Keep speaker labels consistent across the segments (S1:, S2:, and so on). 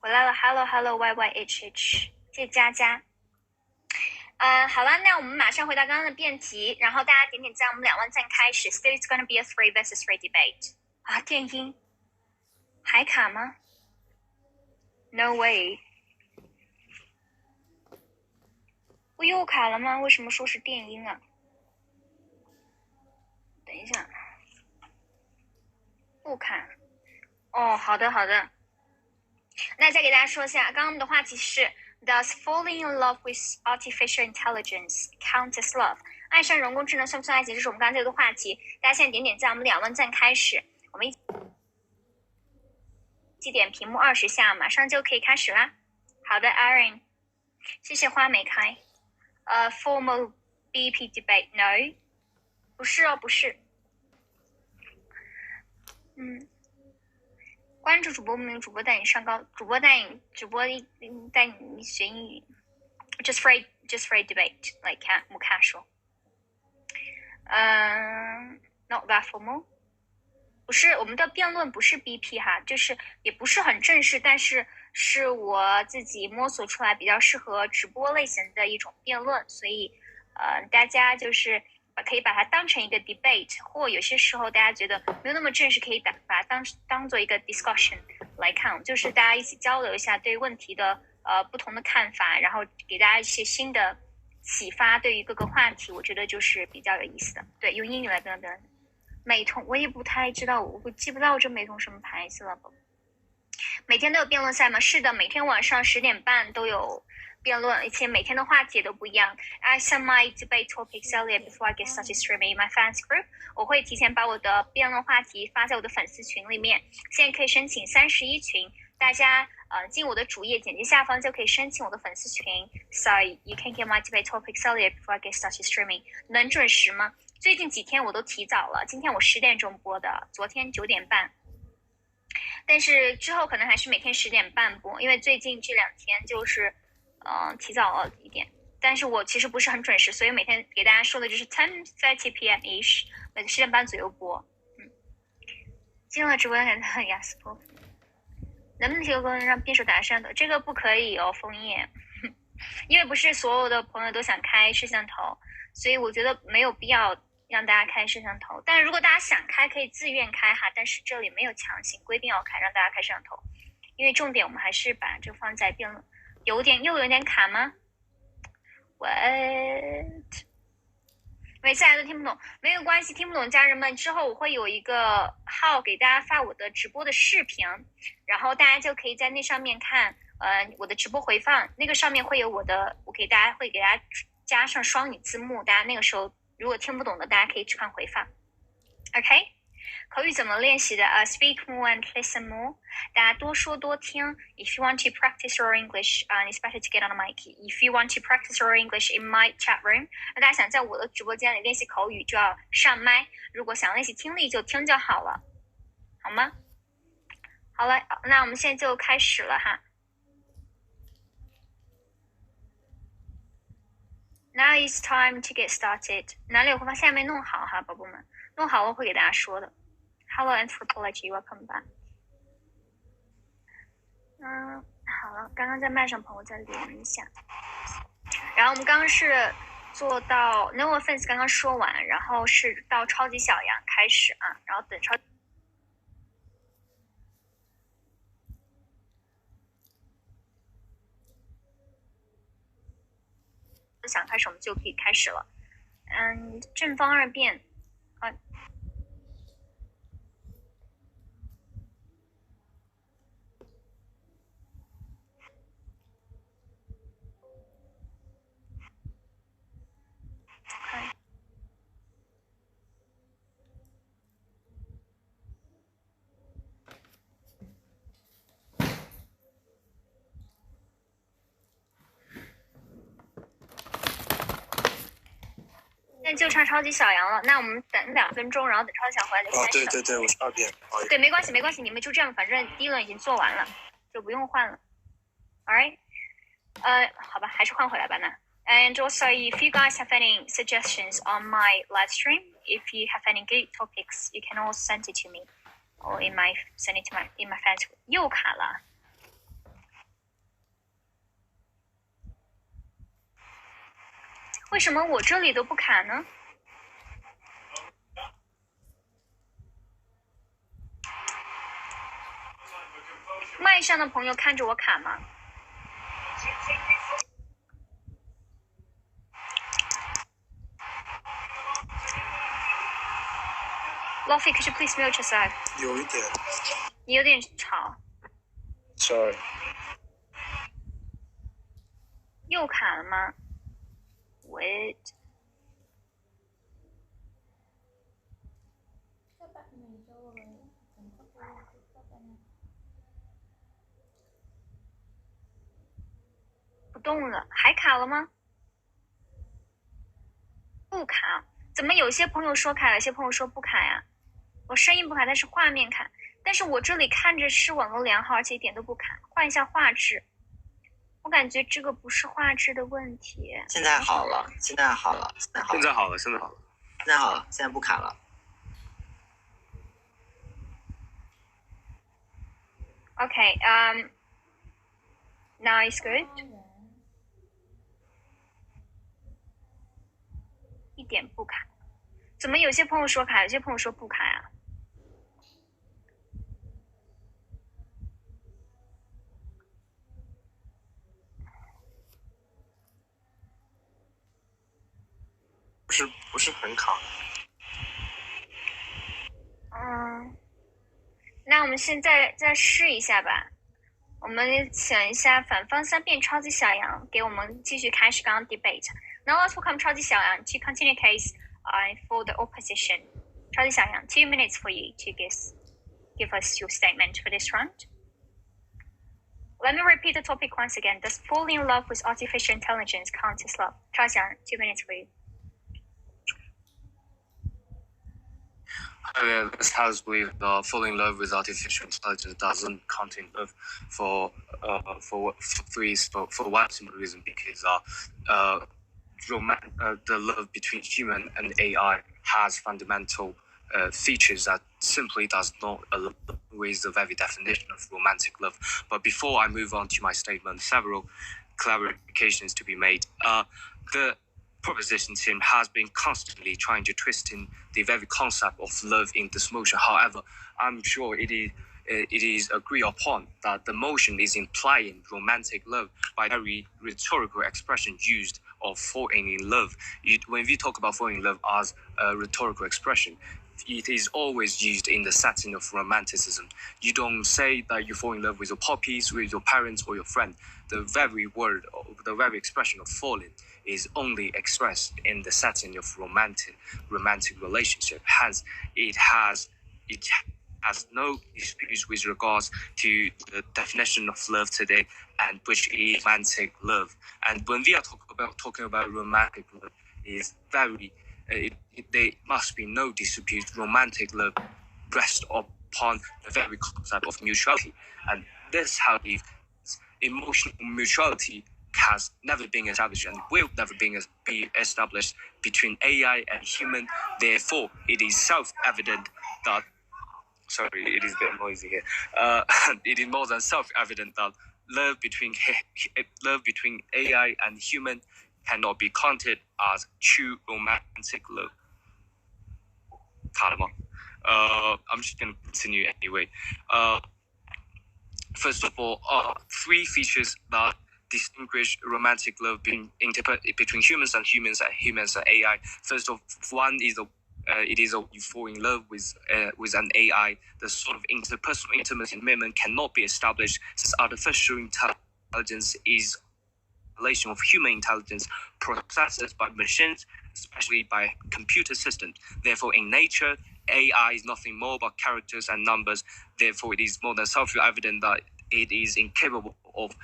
S1: 回来了 ，Hello Hello YYHH， 谢谢佳佳。好了，那我们马上回到刚刚的辩题，然后大家点点赞，我们2万赞开始。So it's gonna be a 3 versus 3 debate。啊，电音还卡吗 ？No way。我又卡了吗？为什么说是电音啊？等一下，不卡。哦，好的好的。那再给大家说一下，刚刚我们的话题是 Does falling in love with artificial intelligence count as love？ 爱上人工智能算不算爱情？这是我们刚才这个话题。大家现在点点赞，我们2万赞开始，我们一起点屏幕20下，马上就可以开始啦。好的 ，Aaron， 谢谢花没开。Formal BP debate no， 不是哦，不是。关注主播名，主播带你上高，主播带你学英语。Just for debate， 来看我看说。Not that formal。不是，我们的辩论不是 BP 哈，就是也不是很正式，但是是我自己摸索出来比较适合直播类型的一种辩论，所以大家就是可以把它当成一个 debate， 或有些时候大家觉得没有那么正式，可以把它当做一个 discussion 来看，就是大家一起交流一下对问题的不同的看法，然后给大家一些新的启发，对于各个话题，我觉得就是比较有意思的。对，用英语来辩论。美瞳我也不太知道，我记不到这美瞳什么牌子了。每天都有辩论赛吗？是的，每天晚上10点半都有辩论，而且每天的话题也都不一样。I send my debate topics earlier before I get started streaming in my fans group。我会提前把我的辩论话题发在我的粉丝群里面，现在可以申请31群，大家进我的主页，点击下方就可以申请我的粉丝群。So you can get my debate topics earlier before I get started streaming。能准时吗？最近几天我都提早了，今天我10点钟播的，昨天9点半。但是之后可能还是每天10点半播，因为最近这2天就是提早了一点。但是我其实不是很准时，所以每天给大家说的就是 10:30 p.m. ish， 每个10点半左右播。进了直播间感觉很雅思托福，能不能提个功能让辩手打摄像头？这个不可以哦，枫叶，因为不是所有的朋友都想开摄像头，所以我觉得没有必要让大家开摄像头。但是如果大家想开，可以自愿开哈，但是这里没有强行规定要开，让大家开摄像头，因为重点我们还是把这个放在辩论。又有点卡吗 ？What？ 每次来都听不懂，没有关系，听不懂家人们，之后我会有一个号给大家发我的直播的视频，然后大家就可以在那上面看我的直播回放，那个上面会有我会给大家加上双语字幕，大家那个时候如果听不懂的，大家可以去看回放。OK， 口语怎么练习的？Speak more and listen more。大家多说多听。If you want to practice your English, it's better to get on the mic. If you want to practice your English in my chat room， 那大家想在我的直播间里练习口语，就要上麦。如果想练习听力，就听就好了，好吗？好了，那我们现在就开始了哈。Now it's time to get started。哪里有回放？现在没弄好哈，宝宝们，弄好了会给大家说的。Hello Anthropology, welcome back。好了，刚刚在麦上朋友再连一下。然后我们刚刚是做到 No offense 刚刚说完，然后是到超级小羊开始啊，然后等超。想开始，我们就可以开始了。正方二辩啊。现在就差超级小羊了，那我们等2分钟，然后等超级小回来就开始。
S2: 对，我是2辩。
S1: 对，没关系，你们就这样，反正第一轮已经做完了，就不用换了。Alright， 好吧，还是换回来吧那。And also, if you guys have any suggestions on my live stream, if you have any good topics, you can also send it to me, or send it to in my fans. 又卡了。为什么我这里都不卡呢？麦上的朋友看着我卡吗？Lofi, could you please mute yourself?
S2: 有一点。
S1: 你有点吵。
S2: Sorry.
S1: 又卡了吗 ？Wait. 不动了，还卡了吗？不卡，怎么有些朋友说卡，有些朋友说不卡呀？我声音不卡，但是画面卡。但是我这里看着是网络良好，而且一点都不卡。换一下画质，我感觉这个不是画质的问题。
S3: 现在好了，现在好了，
S2: 现在好了，现在好了，
S3: 现在好了，现在不卡了。
S1: Okay, now it's good. 一点不卡，怎么有些朋友说卡，有些朋友说不卡呀？
S2: 不是很卡。
S1: 那我们现在再试一下吧。我们请一下反方三辩超级小杨给我们继续开始刚刚 debate。Now let's welcome 超级小杨 to continue case for the opposition. 超级小杨 2 minutes for you to give us your statement for this round. Let me repeat the topic once again. Does falling in love with artificial intelligence count as love? 超级小杨 2 minutes for you.
S2: This has believed falling in love with artificial intelligence doesn't count in love for one simple reason, because the love between human and AI has fundamental features that simply does not align with the very definition of romantic love. But before I move on to my statement, several clarifications to be made. The proposition team has been constantly trying to twist in the very concept of love in this motion. However, I'm sure it is agreed upon that the motion is implying romantic love by very rhetorical expression used of falling in love. When we talk about falling in love as a rhetorical expression, it is always used in the setting of romanticism. You don't say that you fall in love with your puppies, with your parents, or your friend. The very word, the very expression of falling is only expressed in the setting of romantic relationship. Hence, it has no disputes with regards to the definition of love today, and which is romantic love. And when we are talking about romantic love, is very there must be no dispute. Romantic love rests upon the very concept of mutuality, and this how emotional mutuality has never been established and will never be established between AI and human. Therefore, it is self-evident that. Sorry, it is a bit noisy here. It is more than self-evident that love between AI and human cannot be counted as true romantic love. I'm just going to continue anyway. First of all, three features that distinguish romantic love between humans and AI. First of one is you fall in love with an AI. The sort of interpersonal intimacy and commitment cannot be established, since artificial intelligence is a relation of human intelligence processed by machines, especially by computer systems. Therefore, in nature, AI is nothing more but characters and numbers. Therefore, it is more than self-evident that it is incapable of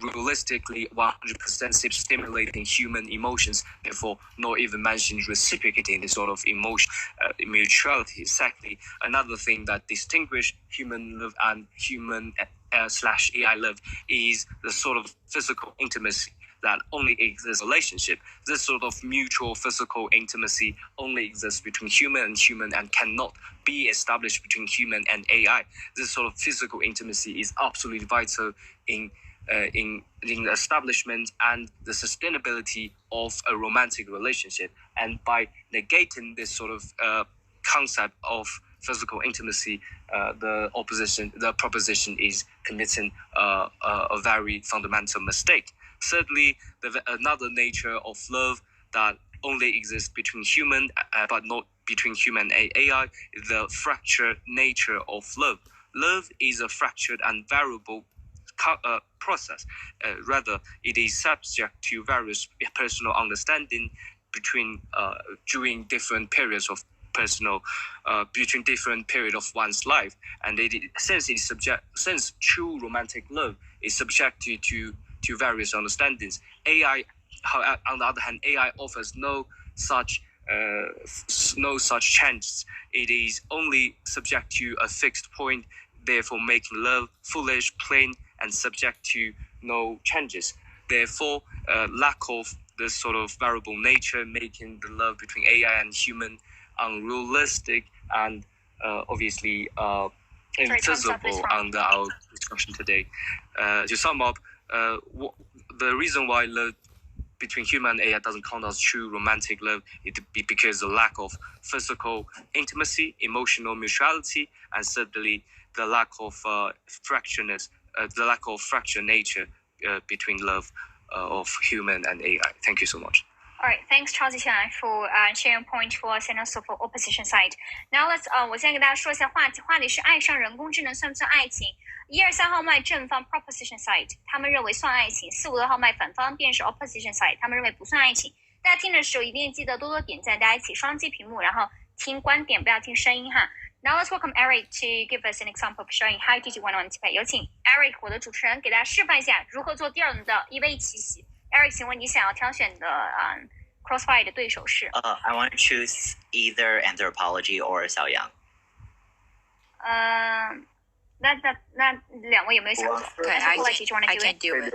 S2: realistically 100% stimulating human emotions. Therefore, not even mention reciprocating the sort of emotion mutuality. Secondly, another thing that distinguishes human love and human / AI love is the sort of physical intimacy that only exists in a relationship. This sort of mutual physical intimacy only exists between human and cannot be established between human and AI. This sort of physical intimacy is absolutely vital in in the establishment and the sustainability of a romantic relationship. And by negating this sort of concept of physical intimacy, the proposition is committing a very fundamental mistake. Thirdly, another nature of love that only exists between human, but not between human and AI, is the fractured nature of love. Love is a fractured and variable process. Rather, it is subject to various personal understanding between during different periods of between different period of one's life, and since true romantic love is subjected to various understandings. AI, on the other hand, AI offers no such changes. It is only subject to a fixed point, therefore making love foolish, plain, and subject to no changes. Therefore, lack of this sort of variable nature, making the love between AI and human unrealistic and obviously infeasible under our discussion today. To sum up, the reason why love between human and AI doesn't count as true romantic love is because the lack of physical intimacy, emotional mutuality, and certainly the lack of fractured nature between love of human and AI. Thank you so much.
S1: All right, thanks 超级小兰 for sharing point for sentence of opposition side. Now let's 我先给大家说一下话题，话题是爱上人工智能算不算爱情？1、2、3号麦正方 proposition side， 他们认为算爱情；4、5、6号麦反方便是 opposition side， 他们认为不算爱情。大家听的时候一定记得多多点赞，大家一起双击屏幕，然后听观点，不要听声音哈。Now let's welcome Eric to give us an example of showing how to do one-on-one debate. 有请 Eric， 我的主持人，给大家示范一下如何做第二轮的一位奇袭。Eric， 请问你想要挑选的crossfire 的对手是
S3: I want to choose either anthropology or 小杨。
S1: 那两位有没有想过？
S4: 对 I can do it。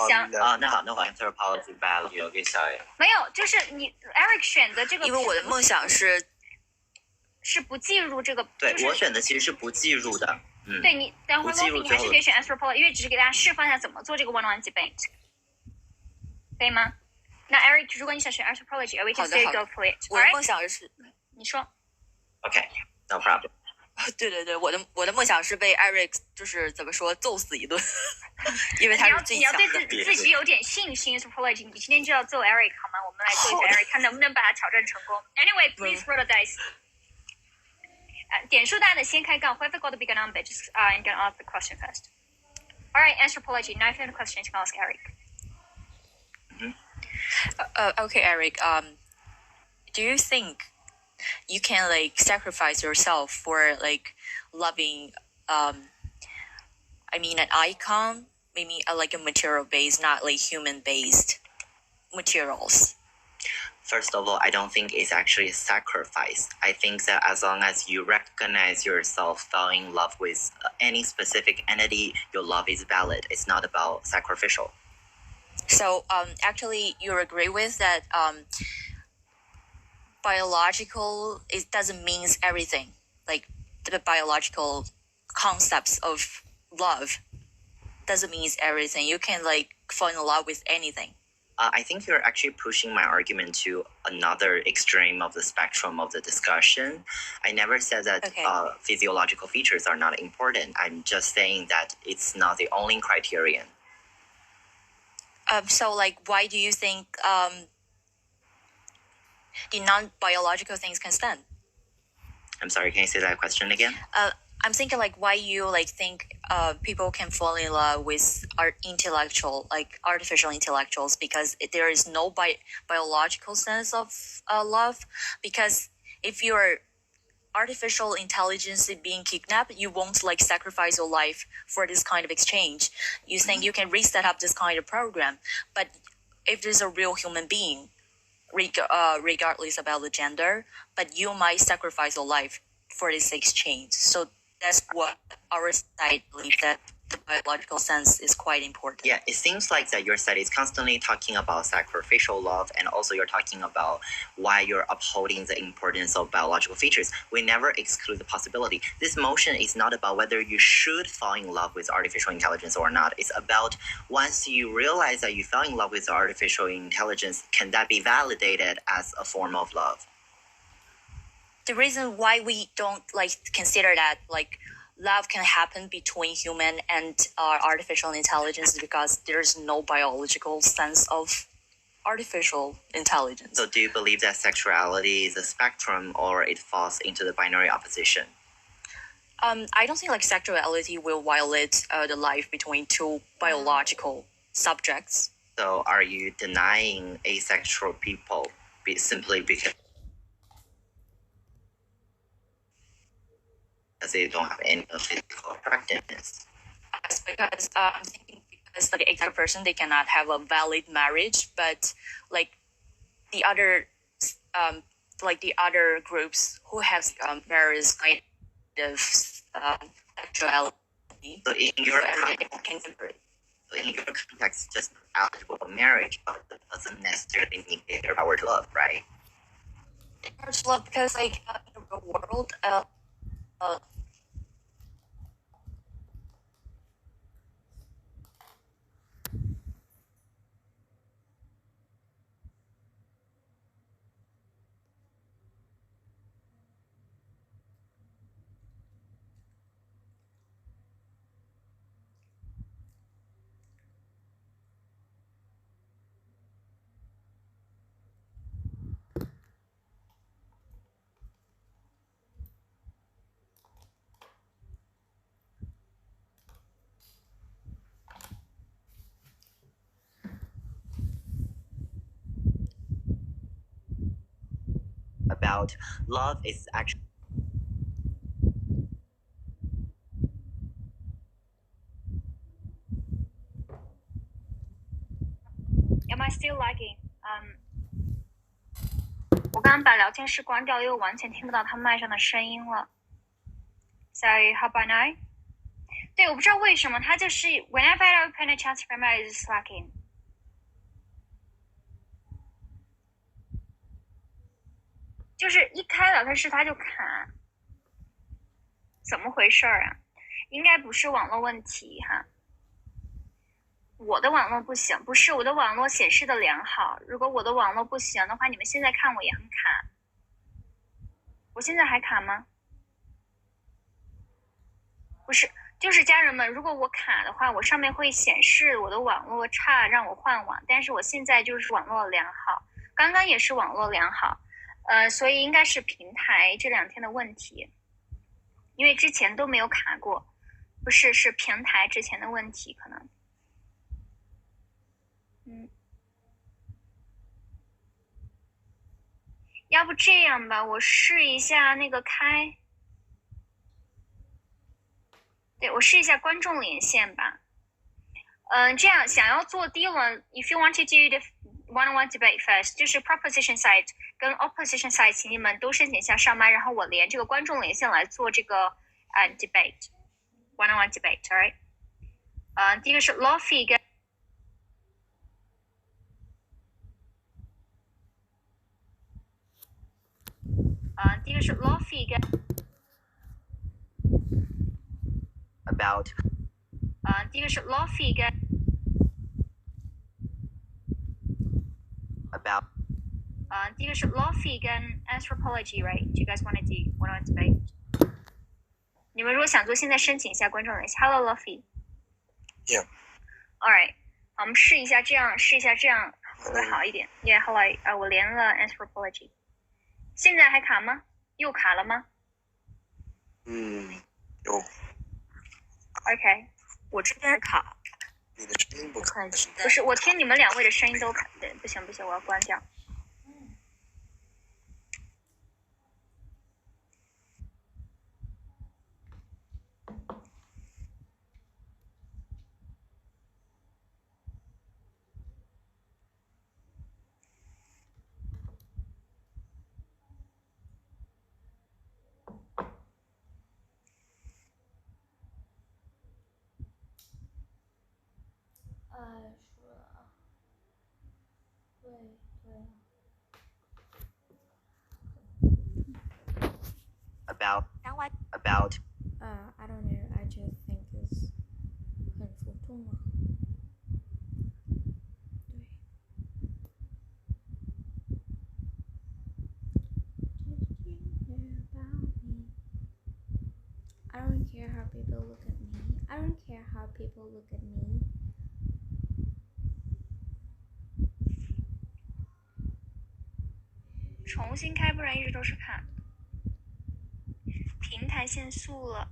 S1: 想
S3: 那好，那我 anthropology battle 留给小杨。
S1: 没有，就是你 Eric 选的这个，
S4: 因为我的梦想是
S1: 不计入这个。
S3: 对，我选的其实是不计入的。
S1: 对你等会儿你还是可以选 anthropology， 因为只是给大家示范一下怎么做这个 one-on-one debate， 可以吗？那 Eric， 如果你想选 anthropology， we can still go for it。
S4: 我的梦想是，
S1: 你说。
S3: OK，no problem。
S4: 对，我的梦想是被 Eric 就是怎么说揍死一顿，因为他是最强的。
S1: 你要对自己有点信心 ，anthropology， 你今天就要揍 Eric 好吗？我们来揍一下 Eric， 看能不能把他挑战成功。Anyway，please roll the dice。点数大的先开杠 ，whoever got the bigger number, just I'm gonna ask the question first. All right, anthropology. Now if you have a question, you can ask Eric.
S4: Okay, Eric. Do you think you can like sacrifice yourself for like loving? I mean, an icon, maybe like a material based, not like human based materials.
S3: First of all, I don't think it's actually a sacrifice. I think that as long as you recognize yourself falling in love with any specific entity, your love is valid. It's not about sacrificial.
S4: So, actually, you agree with that biological, it doesn't mean everything. Like, the biological concepts of love doesn't mean everything. You can, like, fall in love with anything.
S3: I think you're actually pushing my argument to another extreme of the spectrum of the discussion. I never said that physiological features are not important. I'm just saying that it's not the only criterion.
S4: So, like, why do you think the non-biological things can stand?
S3: I'm sorry, can you say that question again?
S4: I'm thinking, like, why you, like, think people can fall in love with artificial intellectuals because there is no biological sense of love. Because if you're artificial intelligence being kidnapped, you won't like sacrifice your life for this kind of exchange. You think you can reset up this kind of program, but if there's a real human being, regardless about the gender, but you might sacrifice your life for this exchange. So that's what our side believes, that biological sense is quite important.
S3: Yeah, it seems like that your side is constantly talking about sacrificial love, and also you're talking about why you're upholding the importance of biological features. We never exclude the possibility. This motion is not about whether you should fall in love with artificial intelligence or not. It's about once you realize that you fell in love with artificial intelligence, can that be validated as a form of love?
S4: The reason why we don't consider that love can happen between human and artificial intelligence is because there's no biological sense of artificial intelligence.
S3: So do you believe that sexuality is a spectrum or it falls into the binary opposition?
S4: I don't think sexuality will violate the life between two biological subjects.
S3: So are you denying asexual people simply because they don't have any physical attractiveness?
S4: Yes, because I'm thinking because the asexual person, they cannot have a valid marriage, but the other the other groups who have various kind of sexuality.
S3: So in your context, just eligible for marriage, but it doesn't necessarily negate their power to love, right?
S4: Power to love because in the real world,
S3: about love is actually
S1: Am I still lagging? 我刚刚把聊天室关掉，因为我完全听不到他麦上的声音了。Sorry, how about now? 对，我不知道为什么，它就是 whenever I open a chat from it is lagging。就是一开聊天室它就卡，怎么回事啊？应该不是网络问题哈。我的网络不行，不是我的网络显示的良好。如果我的网络不行的话，你们现在看我也很卡。我现在还卡吗？不是，就是家人们，如果我卡的话，我上面会显示我的网络差，让我换网。但是我现在就是网络良好，刚刚也是网络良好，所以应该是平台这2天的问题，因为之前都没有卡过，不是，是平台之前的问题可能。要不这样吧，我试一下那个开。对，我试一下观众连线吧。这样想要做第一轮 ，if you want to do the one-on-one debate first， 就是 proposition side 跟 opposition side， 请你们都申请一下上麦，然后我连这个观众连线来做这个debate one-on-one debate， alright？第一个是 Lofi 跟第一个是 Lofi 跟
S3: about
S1: 第一个是 Lofi 跟
S3: about
S1: 第一个是 Lofi 跟 anthropology right？ Do you guys want to do one-on-one debate？ 你们如果想做，现在申请一下观众联系。Hello Lofi。Yeah。Alright， 我们试一下这样，试一下这样会不会好一点 ？Yeah， 后来我连了 anthropology。现在还卡吗？又卡了吗？
S2: 有。
S1: OK，
S4: 我这边卡。
S2: 你的声音不卡。
S1: 不是，我听你们2位的声音都卡。对，不行，我要关掉。
S5: 说了，对。
S3: About
S5: I don't know. I just think it's 很浮动嘛。I don't care how people look at me. I don't care how people look at me.
S1: 重新开，不然一直都是卡。平台限速了。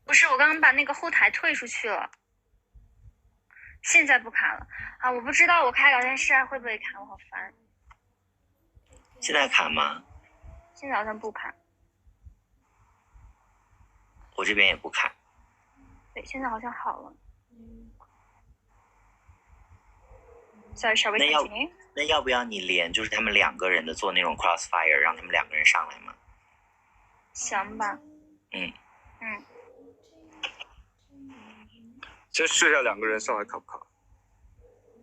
S1: 不是，我刚刚把那个后台退出去了，现在不卡了啊！我不知道我开聊天室会不会卡，我好烦。
S3: 现在卡吗？
S1: 现在好像不卡。
S3: 我这边也不卡。
S1: 对，现在好像好了。Sorry, shall we continue?
S3: 那要不要你连就是他们2个人的做那种 crossfire， 让他们2个人上来吗？
S1: 行吧。
S2: 先试一下2个人上来卡不卡？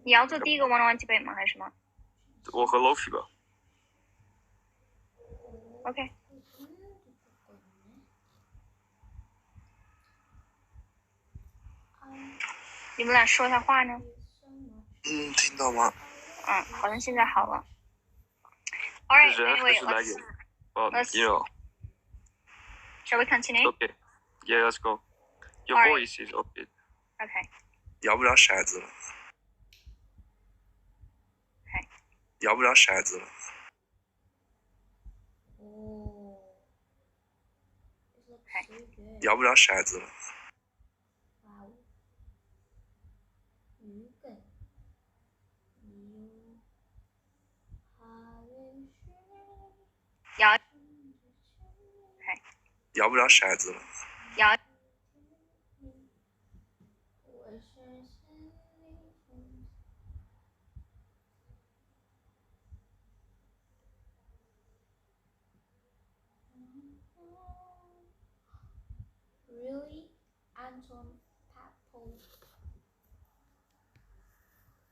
S1: 你要做第一个 one-on-one debate 吗？还是什么？
S2: 我和 Lofi 吧。
S1: OK。你们俩说一下话呢？
S2: 听到吗？
S1: 好像现在好了。All right, anyway, shall we continue?
S2: Okay. Yeah, let's go. Your voice is okay.
S1: Okay.
S2: 摇不了骰子了。
S1: Okay.
S2: 摇不了骰子了。摇不了骰子了。摇不了骰子了。
S1: 摇。
S5: Really, Anton Papel?